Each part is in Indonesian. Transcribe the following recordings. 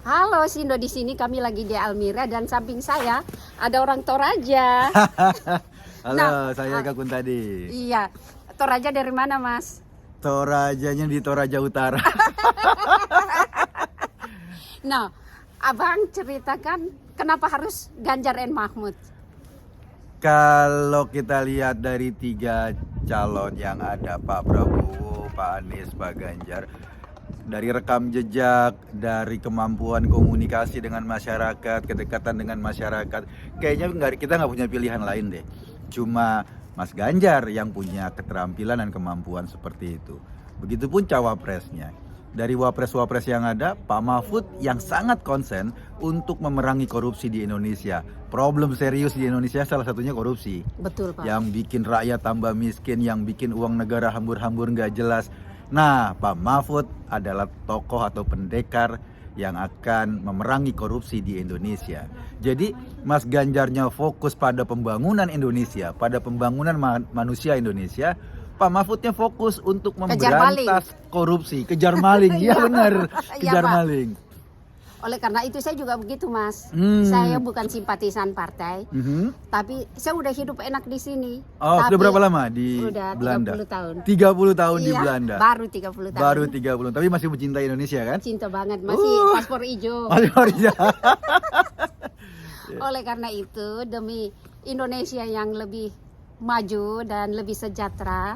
Halo Sindo, di sini kami lagi di Almira dan samping saya ada orang Toraja. Halo, saya Kakun tadi. Iya, Toraja dari mana Mas? Torajanya di Toraja Utara. Nah, Abang ceritakan kenapa harus Ganjar and Mahfud? Kalau kita lihat dari 3 calon yang ada, Pak Prabowo, Pak Anies, Pak Ganjar, dari rekam jejak, dari kemampuan komunikasi dengan masyarakat, kedekatan dengan masyarakat, kayaknya kita nggak punya pilihan lain deh. Cuma Mas Ganjar yang punya keterampilan dan kemampuan seperti itu. Begitupun cawapresnya. Dari wapres-wapres yang ada, Pak Mahfud yang sangat konsen untuk memerangi korupsi di Indonesia. Problem serius di Indonesia salah satunya korupsi. Betul Pak. Yang bikin rakyat tambah miskin, yang bikin uang negara hambur-hambur nggak jelas. Nah, Pak Mahfud adalah tokoh atau pendekar yang akan memerangi korupsi di Indonesia. Jadi, Mas Ganjarnya fokus pada pembangunan Indonesia, pada pembangunan manusia Indonesia. Pak Mahfudnya fokus untuk memberantas korupsi, kejar maling. Iya benar, kejar maling. Oleh karena itu saya juga begitu Mas. Saya bukan simpatisan partai, tapi saya udah hidup enak di sini. Oh, tapi sudah berapa lama di udah Belanda? 30 tahun. 30 tahun Iya, di Belanda. Baru 30 tahun. Baru 30, tapi masih mencintai Indonesia kan? Cinta banget, masih paspor hijau. Oleh karena itu, demi Indonesia yang lebih maju dan lebih sejahtera,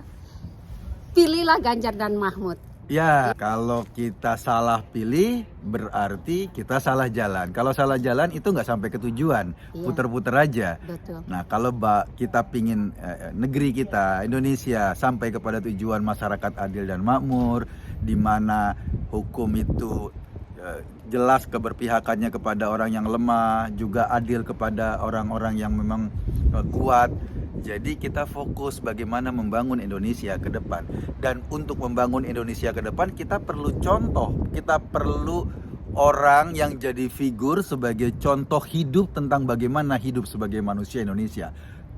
pilihlah Ganjar dan Mahfud. Ya, kalau kita salah pilih berarti kita salah jalan. Kalau salah jalan itu nggak sampai ke tujuan, puter-puter aja. Betul. Nah, kalau kita pingin negeri kita, Indonesia, sampai kepada tujuan masyarakat adil dan makmur, di mana hukum itu jelas keberpihakannya kepada orang yang lemah, juga adil kepada orang-orang yang memang kuat. Jadi kita fokus bagaimana membangun Indonesia ke depan. Dan untuk membangun Indonesia ke depan kita perlu contoh. Kita perlu orang yang jadi figur sebagai contoh hidup tentang bagaimana hidup sebagai manusia Indonesia.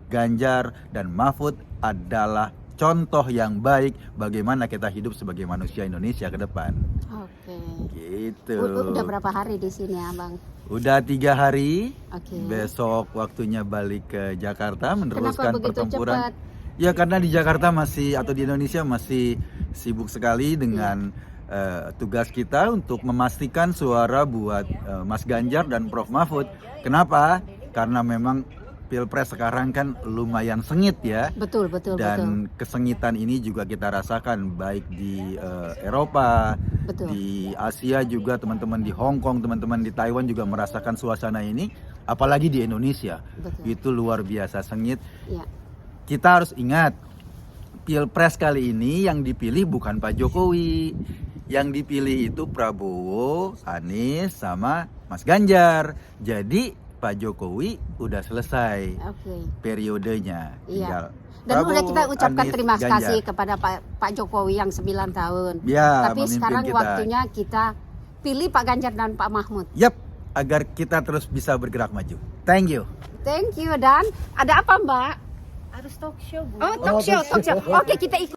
Ganjar dan Mahfud adalah contoh yang baik bagaimana kita hidup sebagai manusia Indonesia ke depan. Oke. Gitu. Udah berapa hari di sini, Abang? Udah 3 hari. Oke. Besok waktunya balik ke Jakarta meneruskan pertempuran. Cepat? Ya karena di Jakarta atau di Indonesia masih sibuk sekali dengan tugas kita untuk memastikan suara buat Mas Ganjar dan Prof Mahfud. Kenapa? Karena memang Pilpres sekarang kan lumayan sengit ya. Betul. Dan kesengitan ini juga kita rasakan baik di Eropa, di Asia juga, teman-teman di Hong Kong, teman-teman di Taiwan juga merasakan suasana ini. Apalagi di Indonesia, itu luar biasa sengit. Ya. Kita harus ingat, Pilpres kali ini yang dipilih bukan Pak Jokowi. Yang dipilih itu Prabowo, Anies, sama Mas Ganjar. Jadi Pak Jokowi udah selesai periodenya. Iya. Dan udah kita ucapkan terima kasih kepada Pak Jokowi yang 9 tahun. Ya, tapi sekarang waktunya kita pilih Pak Ganjar dan Pak Mahfud. Yap, agar kita terus bisa bergerak maju. Thank you. Thank you. Dan ada apa Mbak? Harus talk show Bu. Oh, talk show. Oke, kita ikut.